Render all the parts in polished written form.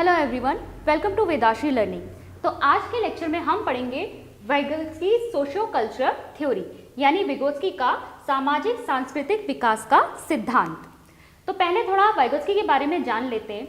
Hello everyone, welcome to Vedashree learning. तो आज के लेक्चर में हम पढ़ेंगे वाइगोत्स्की सोशियो कल्चरल थ्योरी यानी विगोत्स्की का सामाजिक सांस्कृतिक विकास का सिद्धांत। तो पहले थोड़ा वाइगोत्स्की के बारे में जान लेते हैं।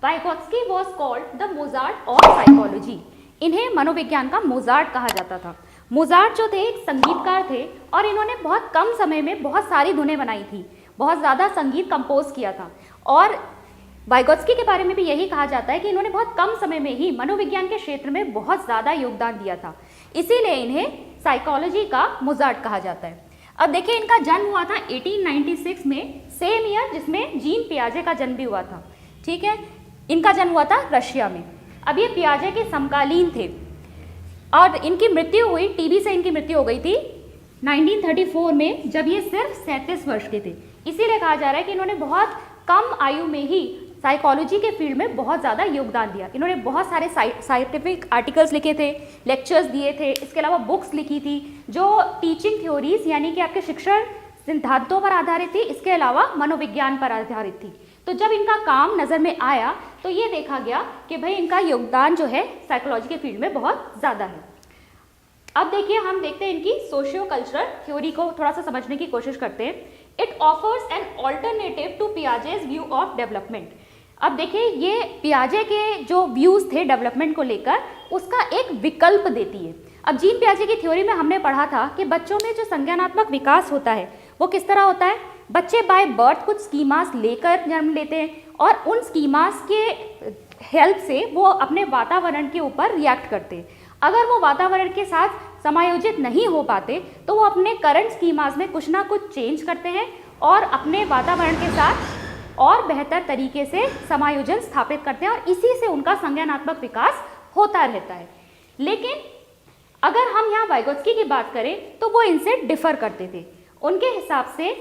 Vygotsky was called the Mozart of psychology. इन्हें मनोविज्ञान का मोजार्ट कहा जाता था। मोजार्ट जो थे एक संगीतकार थे और इन्होंने बहुत कम समय में बहुत सारी धुनें बनाई थी, बहुत ज़्यादा संगीत कंपोज किया था। और वाइगोत्स्की के बारे में भी यही कहा जाता है कि इन्होंने बहुत कम समय में ही मनोविज्ञान के क्षेत्र में बहुत ज़्यादा योगदान दिया था, इसीलिए इन्हें साइकोलॉजी का मोजार्ट कहा जाता है। अब देखिए, इनका जन्म हुआ था 1896 में, सेम ईयर जिसमें जीन पियाजे का जन्म भी हुआ था। ठीक है, इनका जन्म हुआ था रशिया में। अब ये पियाजे के समकालीन थे और इनकी मृत्यु हुई, टीबी से इनकी मृत्यु हो गई थी 1934 में, जब ये सिर्फ 37 वर्ष के थे। इसीलिए कहा जा रहा है कि इन्होंने बहुत कम आयु में ही साइकोलॉजी के फील्ड में बहुत ज़्यादा योगदान दिया। इन्होंने बहुत सारे साइंटिफिक आर्टिकल्स लिखे थे, लेक्चर्स दिए थे, इसके अलावा बुक्स लिखी थी जो टीचिंग थ्योरीज यानी कि आपके शिक्षण सिद्धांतों पर आधारित थी, इसके अलावा मनोविज्ञान पर आधारित थी। तो जब इनका काम नज़र में आया तो ये देखा गया कि भाई इनका योगदान जो है साइकोलॉजी के फील्ड में बहुत ज़्यादा है। अब देखिए, हम देखते हैं इनकी सोशियो कल्चरल थ्योरी को थोड़ा सा समझने की कोशिश करते हैं। It offers an alternative to Piaget's view of development. अब देखिए, ये पियाजे के जो व्यूज़ थे डेवलपमेंट को लेकर, उसका एक विकल्प देती है। अब जीन पियाजे की थ्योरी में हमने पढ़ा था कि बच्चों में जो संज्ञानात्मक विकास होता है वो किस तरह होता है। बच्चे बाय बर्थ कुछ स्कीमास लेकर जन्म लेते हैं और उन स्कीमास के हेल्प से वो अपने वातावरण के ऊपर रिएक्ट करते हैं। अगर वो वातावरण के साथ समायोजित नहीं हो पाते तो वो अपने करंट स्कीमास में कुछ ना कुछ चेंज करते हैं और अपने वातावरण के साथ और बेहतर तरीके से समायोजन स्थापित करते हैं और इसी से उनका संज्ञानात्मक विकास होता रहता है। लेकिन अगर हम यहाँ वाइगोत्स्की की बात करें तो वो इनसे डिफर करते थे। उनके हिसाब से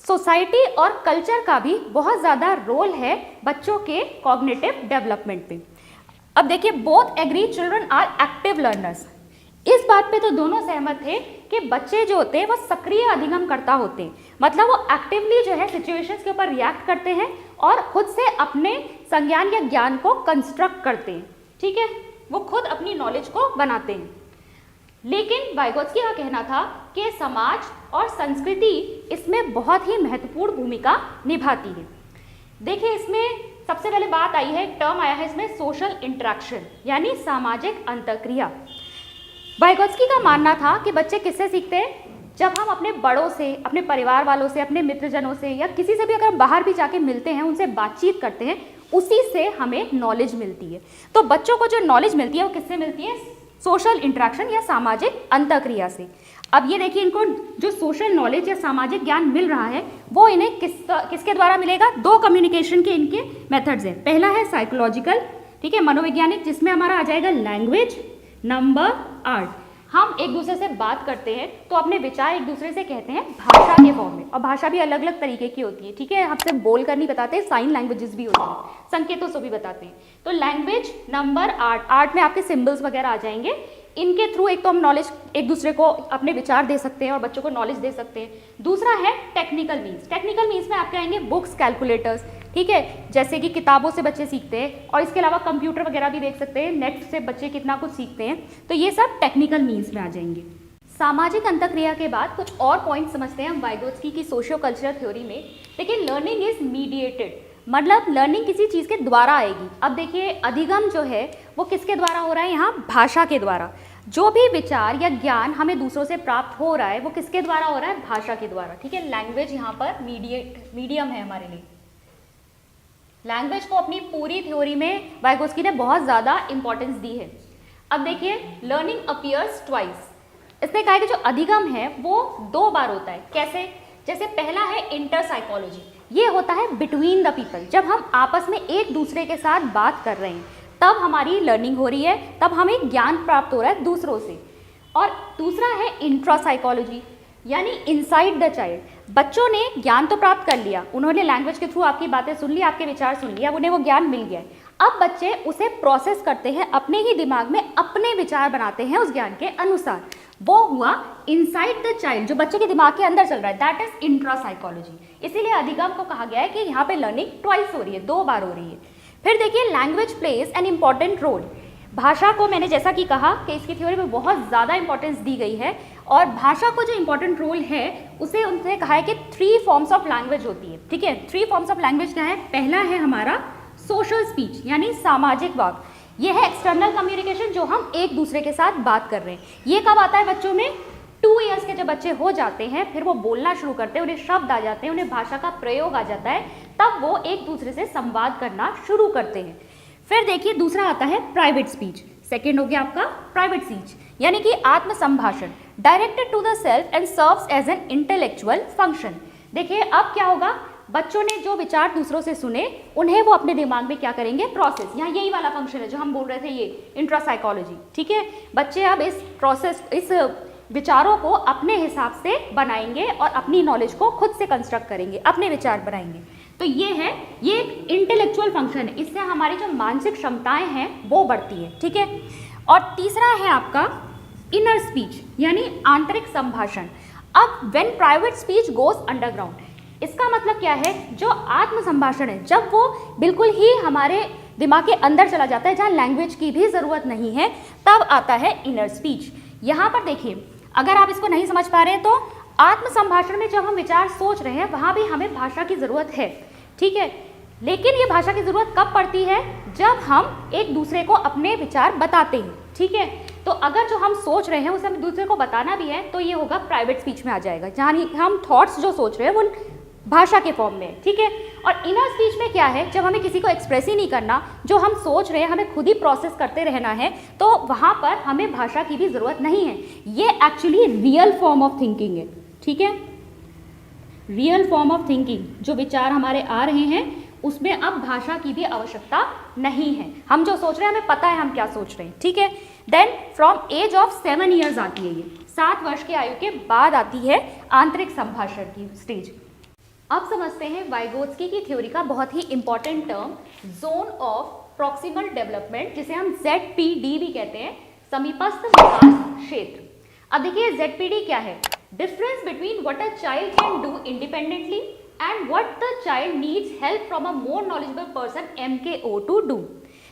सोसाइटी और कल्चर का भी बहुत ज़्यादा रोल है बच्चों के कॉग्निटिव डेवलपमेंट पे। अब देखिए, both agree children are active learners. इस बात पे तो दोनों सहमत थे कि बच्चे जो होते हैं वो सक्रिय अधिगमकर्ता होते हैं, मतलब वो एक्टिवली जो है सिचुएशंस के ऊपर रिएक्ट करते हैं और खुद से अपने संज्ञान या ज्ञान को कंस्ट्रक्ट करते हैं। ठीक है, वो खुद अपनी नॉलेज को बनाते हैं। लेकिन वाइगोत्स्की का कहना था कि समाज और संस्कृति इसमें बहुत ही महत्वपूर्ण भूमिका निभाती है। देखिए, इसमें सबसे पहले बात आई है, टर्म आया है इसमें सोशल इंटरेक्शन यानी सामाजिक अंतःक्रिया। वाइगोत्स्की का मानना था कि बच्चे किससे सीखते हैं, जब हम अपने बड़ों से, अपने परिवार वालों से, अपने मित्रजनों से या किसी से भी अगर हम बाहर भी जाके मिलते हैं, उनसे बातचीत करते हैं, उसी से हमें नॉलेज मिलती है। तो बच्चों को जो नॉलेज मिलती है वो किससे मिलती है, सोशल इंटरेक्शन या सामाजिक अंतःक्रिया से। अब ये देखिए, इनको जो सोशल नॉलेज या सामाजिक ज्ञान मिल रहा है वो इन्हें किसके द्वारा मिलेगा। दो कम्युनिकेशन के इनके मेथड्स हैं। पहला है साइकोलॉजिकल, ठीक है, मनोवैज्ञानिक, जिसमें हमारा आ जाएगा लैंग्वेज, नंबर, आर्ट। हम एक दूसरे से बात करते हैं तो अपने विचार एक दूसरे से कहते हैं भाषा के फॉर्म में, और भाषा भी अलग अलग तरीके की होती है। ठीक है, हम सिर्फ बोल कर नहीं बताते, साइन लैंग्वेजेस भी होती हैं, संकेतों से भी बताते हैं। तो लैंग्वेज, नंबर, आर्ट। आर्ट में आपके सिंबल्स वगैरह आ जाएंगे। इनके थ्रू एक तो हम नॉलेज एक दूसरे को अपने विचार दे सकते हैं और बच्चों को नॉलेज दे सकते हैं। दूसरा है टेक्निकल मीन्स। टेक्निकल मीन्स में आपके आएंगे बुक्स, कैलकुलेटर्स, ठीक है, जैसे कि किताबों से बच्चे सीखते हैं और इसके अलावा कंप्यूटर वगैरह भी देख सकते हैं, नेट से बच्चे कितना कुछ सीखते हैं। तो ये सब टेक्निकल मीन्स में आ जाएंगे। सामाजिक अंतःक्रिया के बाद कुछ और पॉइंट समझते हैं हम वाइगोत्स्की की सोशियो कल्चरल थ्योरी में। लेकिन लर्निंग इज मीडिएटेड, मतलब लर्निंग किसी चीज़ के द्वारा आएगी। अब देखिए, अधिगम जो है वो किसके द्वारा हो रहा है, यहाँ भाषा के द्वारा। जो भी विचार या ज्ञान हमें दूसरों से प्राप्त हो रहा है वो किसके द्वारा हो रहा है, भाषा के द्वारा। ठीक है, लैंग्वेज यहाँ पर मीडियम है हमारे लिए। लैंग्वेज को अपनी पूरी थ्योरी में वाइगोत्स्की ने बहुत ज़्यादा इंपॉर्टेंस दी है। अब देखिए, लर्निंग अपीयर्स ट्वाइस। इसने कहा है कि जो अधिगम है वो दो बार होता है। कैसे, जैसे पहला है इंटर साइकोलॉजी, ये होता है बिटवीन द पीपल। जब हम आपस में एक दूसरे के साथ बात कर रहे हैं तब हमारी लर्निंग हो रही है, तब हमें ज्ञान प्राप्त हो रहा है दूसरों से। और दूसरा है इंट्रा साइकोलॉजी यानी इनसाइड द चाइल्ड। बच्चों ने ज्ञान तो प्राप्त कर लिया, उन्होंने लैंग्वेज के थ्रू आपकी बातें सुन ली, आपके विचार सुन लिया, उन्हें वो ज्ञान मिल गया है। अब बच्चे उसे प्रोसेस करते हैं, अपने ही दिमाग में अपने विचार बनाते हैं उस ज्ञान के अनुसार। वो हुआ इनसाइड द चाइल्ड, जो बच्चे के दिमाग के अंदर चल रहा है, दैट इज इंट्रा साइकोलॉजी। इसीलिए अधिगम को कहा गया है कि यहाँ पे लर्निंग ट्वाइस हो रही है, दो बार हो रही है। फिर देखिए language plays an important role. भाषा को मैंने जैसा कि कहा कि इसकी थ्योरी में बहुत ज़्यादा इंपॉर्टेंस दी गई है, और भाषा को जो इंपॉर्टेंट रोल है उसे उनसे कहा है कि 3 फॉर्म्स ऑफ लैंग्वेज होती है। ठीक है, 3 फॉर्म्स ऑफ लैंग्वेज क्या है? पहला है हमारा सोशल स्पीच यानी सामाजिक वाक। ये है एक्सटर्नल कम्युनिकेशन, जो हम एक दूसरे के साथ बात कर रहे हैं। ये कब आता है बच्चों में? 2 ईयर्स के जब बच्चे हो जाते हैं, फिर वो बोलना शुरू करते हैं, उन्हें शब्द आ जाते हैं, उन्हें भाषा का प्रयोग आ जाता है, तब वो एक दूसरे से संवाद करना शुरू करते हैं। फिर देखिए दूसरा आता है प्राइवेट स्पीच। सेकेंड हो गया आपका प्राइवेट स्पीच यानी कि आत्म संभाषण, directed to the self and serves as an intellectual function. देखिए अब क्या होगा, बच्चों ने जो विचार दूसरों से सुने उन्हें वो अपने दिमाग में क्या करेंगे? प्रोसेस। यहाँ यही वाला फंक्शन है जो हम बोल रहे थे, ये इंट्रासाइकोलॉजी। ठीक है, बच्चे अब इस प्रोसेस, इस विचारों को अपने हिसाब से बनाएंगे और अपनी नॉलेज को खुद से कंस्ट्रक्ट करेंगे, अपने विचार बनाएंगे। तो ये है, ये एक इंटेलेक्चुअल फंक्शन है, इससे हमारी जो मानसिक क्षमताएं हैं वो बढ़ती है। ठीक है, और तीसरा है आपका इनर स्पीच यानी आंतरिक संभाषण। अब when private speech goes underground, इसका मतलब क्या है? जो आत्म संभाषण है जब वो बिल्कुल ही हमारे दिमाग के अंदर चला जाता है, जहाँ लैंग्वेज की भी ज़रूरत नहीं है, तब आता है इनर स्पीच। यहाँ पर देखिए, अगर आप इसको नहीं समझ पा रहे हैं तो आत्म संभाषण में जब हम विचार सोच रहे हैं वहाँ भी हमें भाषा की ज़रूरत है। ठीक है, लेकिन ये भाषा की ज़रूरत कब पड़ती है? जब हम एक दूसरे को अपने विचार बताते हैं। ठीक है, तो अगर जो हम सोच रहे हैं उसे हम दूसरे को बताना भी है तो ये होगा प्राइवेट स्पीच में आ जाएगा, जहाँ हम थॉट्स जो सोच रहे हैं वो भाषा के फॉर्म में। ठीक है, और इनर स्पीच में क्या है? जब हमें किसी को एक्सप्रेस ही नहीं करना, जो हम सोच रहे हैं हमें खुद ही प्रोसेस करते रहना है, तो वहाँ पर हमें भाषा की भी ज़रूरत नहीं है। ये actually real form of thinking है। ठीक है, रियल फॉर्म ऑफ थिंकिंग, जो विचार हमारे आ रहे हैं उसमें अब भाषा की भी आवश्यकता नहीं है। हम जो सोच रहे हैं हमें पता है हम क्या सोच रहे हैं। ठीक है, then from age of 7 years आती है, ये 7 वर्ष की आयु के बाद आती है आंतरिक संभाषण की स्टेज। अब समझते हैं वाइगोत्स्की की थ्योरी का बहुत ही important term zone of proximal development, जिसे हम ZPD भी कहते हैं, समीपस्थ विकास क्षेत्र। अब देखिए ZPD क्या है? Difference between what a child can do independently and what the child needs help from a more knowledgeable person MKO to do.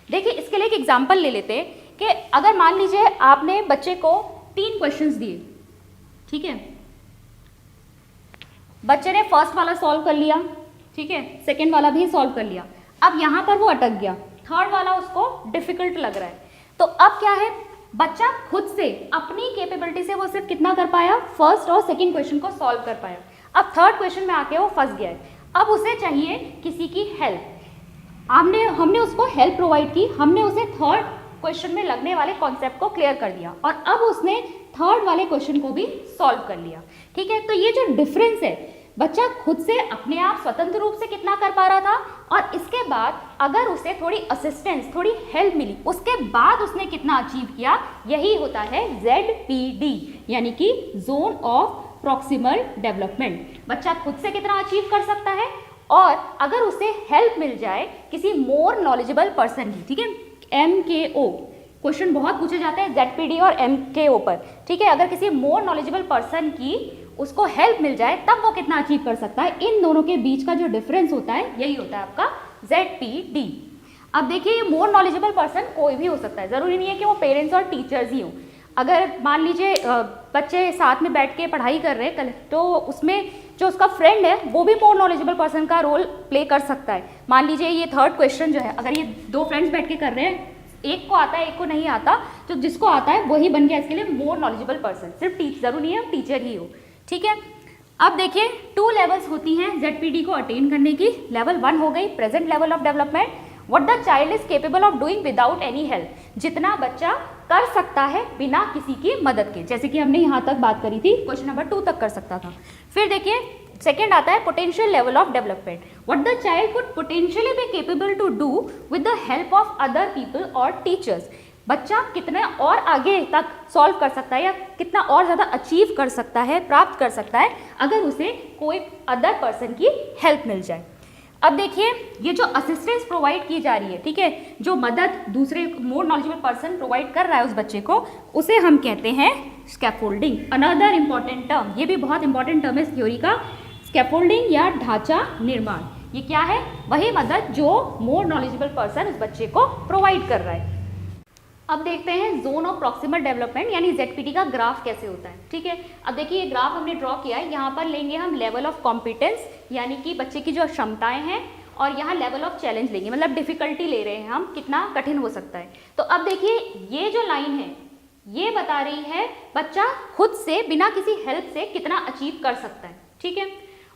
देखिए इसके लिए एक एग्जाम्पल ले लेते हैं कि अगर मान लीजिए आपने बच्चे को 3 क्वेश्चंस दिए। ठीक है, बच्चे ने फर्स्ट वाला सॉल्व कर लिया, ठीक है, सेकेंड वाला भी सॉल्व कर लिया, अब यहाँ पर वो अटक गया, थर्ड वाला उसको डिफिकल्ट लग रहा है। तो अब क्या है, बच्चा खुद से अपनी कैपेबिलिटी से वो सिर्फ कितना कर पाया? फर्स्ट और सेकंड क्वेश्चन को सॉल्व कर पाया। अब थर्ड क्वेश्चन में आके वो फंस गया है, अब उसे चाहिए किसी की हेल्प। हमने उसको हेल्प प्रोवाइड की, हमने उसे थर्ड क्वेश्चन में लगने वाले कॉन्सेप्ट को क्लियर कर दिया और अब उसने थर्ड वाले क्वेश्चन को भी सॉल्व कर लिया। ठीक है, तो ये जो डिफरेंस है, बच्चा खुद से अपने आप स्वतंत्र रूप से कितना कर पा रहा था, और इसके बाद अगर उसे थोड़ी असिस्टेंस, थोड़ी हेल्प मिली, उसके बाद उसने कितना अचीव किया, यही होता है ZPD यानी कि जोन ऑफ प्रॉक्सिमल डेवलपमेंट। बच्चा खुद से कितना अचीव कर सकता है, और अगर उसे हेल्प मिल जाए किसी मोर नॉलेजेबल पर्सन की। ठीक है, MKO क्वेश्चन बहुत पूछे जाते हैं ZPD और MKO पर। ठीक है, अगर किसी मोर नॉलेजेबल पर्सन की उसको हेल्प मिल जाए तब वो कितना अचीव कर सकता है। इन दोनों के बीच का जो डिफरेंस होता है यही होता है आपका ZPD। अब देखिए ये मोर नॉलेजेबल पर्सन कोई भी हो सकता है, ज़रूरी नहीं है कि वो पेरेंट्स और टीचर्स ही हों। अगर मान लीजिए बच्चे साथ में बैठ के पढ़ाई कर रहे हैं तो उसमें जो उसका फ्रेंड है वो भी मोर नॉलेजेबल पर्सन का रोल प्ले कर सकता है। मान लीजिए ये थर्ड क्वेश्चन जो है, अगर ये 2 फ्रेंड्स बैठ के कर रहे हैं, एक को आता है एक को नहीं आता, तो जिसको आता है वही बन गया इसके लिए मोर नॉलेजेबल पर्सन। सिर्फ जरूरी नहीं है टीचर ही हो। ठीक है, अब देखिए 2 लेवल्स होती हैं ZPD को अटेन करने की। लेवल 1 हो गई present level of development, what the child is capable of doing without any help, जितना बच्चा कर सकता है बिना किसी की मदद के, जैसे कि हमने यहाँ तक बात करी थी, क्वेश्चन नंबर 2 तक कर सकता था। फिर देखिए सेकेंड आता है potential level of development, what the child could potentially be capable to do with the help of other people और टीचर्स, बच्चा कितना और आगे तक सॉल्व कर सकता है या कितना और ज़्यादा अचीव कर सकता है, प्राप्त कर सकता है अगर उसे कोई अदर पर्सन की हेल्प मिल जाए। अब देखिए ये जो असिस्टेंस प्रोवाइड की जा रही है, ठीक है, जो मदद दूसरे मोर नॉलेजेबल पर्सन प्रोवाइड कर रहा है उस बच्चे को, उसे हम कहते हैं स्कैफोल्डिंग। अनदर इंपॉर्टेंट टर्म, ये भी बहुत इंपॉर्टेंट टर्म है इस थ्योरी का, स्कैफोल्डिंग या ढांचा निर्माण। ये क्या है? वही मदद जो मोर नॉलेजेबल पर्सन उस बच्चे को प्रोवाइड कर रहा है। अब देखते हैं जोन ऑफ प्रॉक्सिमल डेवलपमेंट यानी ZPD का ग्राफ कैसे होता है। ठीक है, अब देखिए ये ग्राफ हमने ड्रॉ किया है। यहाँ पर लेंगे हम लेवल ऑफ कॉम्पिटेंस यानी कि बच्चे की जो क्षमताएं हैं, और यहाँ लेवल ऑफ चैलेंज लेंगे, मतलब डिफिकल्टी ले रहे हैं हम, कितना कठिन हो सकता है। तो अब देखिए ये जो लाइन है ये बता रही है बच्चा खुद से बिना किसी हेल्प से कितना अचीव कर सकता है। ठीक है,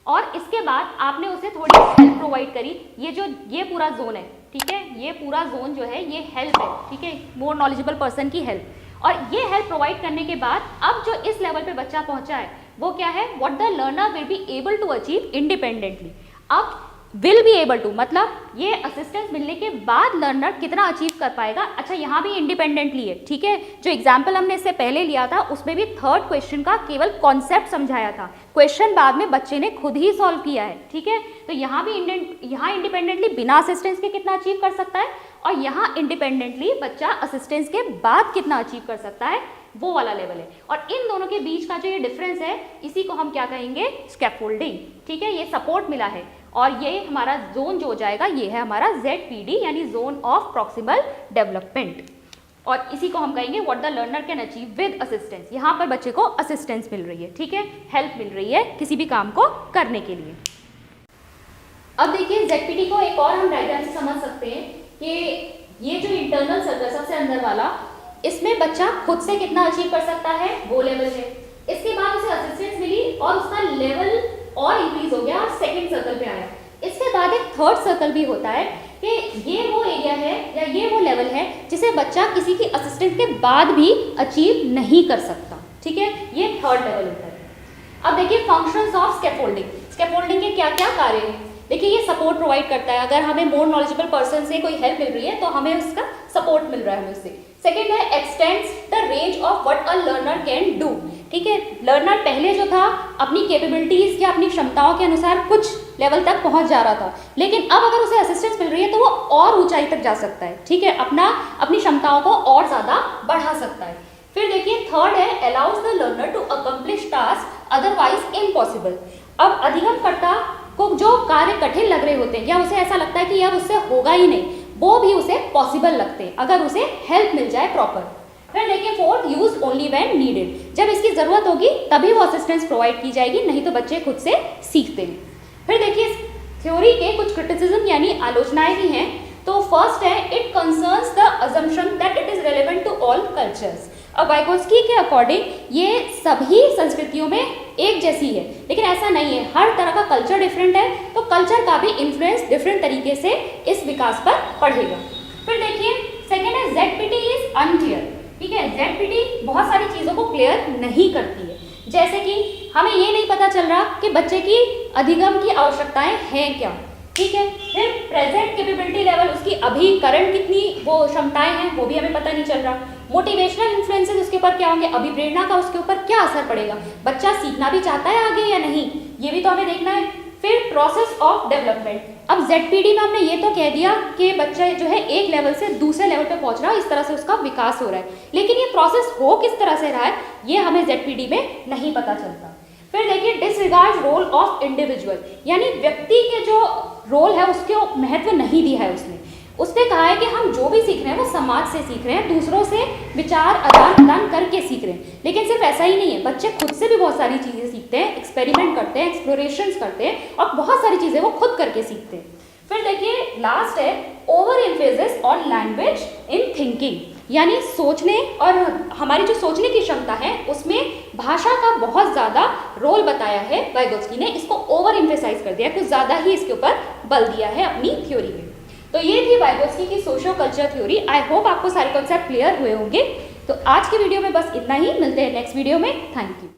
और इसके बाद आपने उसे थोड़ी हेल्प प्रोवाइड करी। ये पूरा जोन है, ठीक है, ये पूरा जोन जो है ये हेल्प है। ठीक है, मोर नॉलेजेबल पर्सन की हेल्प, और ये हेल्प प्रोवाइड करने के बाद अब जो इस लेवल पे बच्चा पहुंचा है वो क्या है? What the learner will be able to achieve independently. अब विल बी एबल टू मतलब ये असिस्टेंस मिलने के बाद लर्नर कितना अचीव कर पाएगा। अच्छा, यहाँ भी इंडिपेंडेंटली है। ठीक है, जो एग्जाम्पल हमने इससे पहले लिया था उसमें भी थर्ड क्वेश्चन का केवल कॉन्सेप्ट समझाया था, क्वेश्चन बाद में बच्चे ने खुद ही सॉल्व किया है। ठीक है, तो यहाँ भी इंडिपेंडेंटली बिना असिस्टेंस के कितना अचीव कर सकता है, और यहाँ इंडिपेंडेंटली बच्चा असिस्टेंस के बाद कितना अचीव कर सकता है, वो वाला लेवल है। और इन दोनों के बीच का जो ये डिफरेंस है इसी को हम क्या कहेंगे? स्कैफोल्डिंग। ठीक है, ये सपोर्ट मिला है, और ये हमारा जोन जो हो जाएगा ये है हमारा ZPD यानी जोन ऑफ प्रॉक्सिमल डेवलपमेंट, और इसी को हम कहेंगे what the learner can achieve with assistance. यहाँ पर बच्चे को असिस्टेंस मिल रही है। ठीक है, हेल्प मिल रही है किसी भी काम को करने के लिए। अब देखिए ZPD को एक और हम डायग्राम से समझ सकते हैं कि ये जो इंटरनल सर्कल सबसे अंदर वाला, इसमें बच्चा खुद से कितना अचीव कर सकता है, वो लेवल है। इसके बाद उसे असिस्टेंस मिली और उसका लेवल और इंक्रीज हो गया और सेकंड सर्कल पे आया। इसके बाद एक थर्ड सर्कल भी होता है कि ये वो एरिया है या ये वो लेवल है जिसे बच्चा किसी की असिस्टेंस के बाद भी अचीव नहीं कर सकता। ठीक है, ये थर्ड लेवल होता है। अब देखिए फंक्शंस ऑफ स्कैफोल्डिंग। स्कैफोल्डिंग के क्या क्या कार्य हैं? देखिए ये सपोर्ट प्रोवाइड करता है। अगर हमें मोर नॉलेजेबल पर्सन से कोई हेल्प मिल रही है तो हमें उसका सपोर्ट मिल रहा है हमें उससे। सेकेंड है x tends the range of what a learner can do. ठीक है, लर्नर पहले जो था अपनी कैपेबिलिटीज या अपनी क्षमताओं के अनुसार कुछ लेवल तक पहुंच जा रहा था, लेकिन अब अगर उसे असिस्टेंस मिल रही है तो वो और ऊंचाई तक जा सकता है। ठीक है, अपनी क्षमताओं को और ज्यादा बढ़ा सकता है। फिर देखिए थर्ड है allows the learner to accomplish task otherwise impossible. अब अधिगमकर्ता को जो कार्य कठिन लग रहे होते हैं या उसे ऐसा लगता है कि यार उससे होगा ही नहीं, वो भी उसे पॉसिबल लगते हैं अगर उसे हेल्प मिल जाए प्रॉपर। फिर देखिए fourth, use only when needed. जब इसकी जरूरत होगी तभी वो असिस्टेंस प्रोवाइड की जाएगी, नहीं तो बच्चे खुद से सीखते हैं। फिर देखिए थ्योरी के कुछ क्रिटिसिज्म यानी आलोचनाएं भी हैं। तो फर्स्ट है it concerns the assumption that it is relevant to all cultures. अब वाइगोत्स्की के अकॉर्डिंग ये सभी संस्कृतियों में एक जैसी है, लेकिन ऐसा नहीं है, हर तरह का कल्चर डिफरेंट है, तो कल्चर का भी इन्फ्लुएंस डिफरेंट तरीके से इस विकास पर पड़ेगा। फिर देखिए सेकेंड है ZPD इज अनक्लियर। ठीक है, ZPD बहुत सारी चीज़ों को क्लियर नहीं करती है, जैसे कि हमें ये नहीं पता चल रहा कि बच्चे की अधिगम की आवश्यकताएं हैं क्या। ठीक है, फिर प्रेजेंट कैपेबिलिटी लेवल उसकी अभी करंट कितनी वो क्षमताएं हैं वो भी हमें पता नहीं चल रहा। मोटिवेशनल इन्फ्लुएंसेस उसके ऊपर क्या होंगे, अभिप्रेरणा का उसके ऊपर क्या असर पड़ेगा, बच्चा सीखना भी चाहता है आगे या नहीं, ये भी तो हमें देखना है। फिर प्रोसेस ऑफ डेवलपमेंट। अब ZPD में हमने ये तो कह दिया कि बच्चा जो है एक लेवल से दूसरे लेवल पे पहुंच रहा है, इस तरह से उसका विकास हो रहा है, लेकिन ये प्रोसेस हो किस तरह से रहा है ये हमें ZPD में नहीं पता चलता। फिर देखिए डिसरिगार्ड रोल ऑफ इंडिविजुअल, यानी व्यक्ति के जो रोल है उसको महत्व नहीं दिया है उसने कहा है कि हम जो भी सीख रहे हैं वो समाज से सीख रहे हैं, दूसरों से विचार आदान प्रदान करके सीख रहे हैं। लेकिन सिर्फ ऐसा ही नहीं है, बच्चे खुद से भी बहुत सारी चीज़ें सीखते हैं, एक्सपेरिमेंट करते हैं, एक्सप्लोरेशंस करते हैं और बहुत सारी चीज़ें वो खुद करके सीखते हैं। फिर देखिए लास्ट है over emphasis on language in thinking, यानी सोचने और हमारी जो सोचने की क्षमता है उसमें भाषा का बहुत ज़्यादा रोल बताया है वाइगोत्स्की ने, इसको ओवर एम्फेसाइज कर दिया, कुछ ज़्यादा ही इसके ऊपर बल दिया है अपनी थ्योरी में। तो ये थी वाइगोत्स्की की socio culture theory. I hope आपको सारे कॉन्सेप्ट क्लियर हुए होंगे। तो आज की वीडियो में बस इतना ही, मिलते हैं नेक्स्ट वीडियो में। Thank you.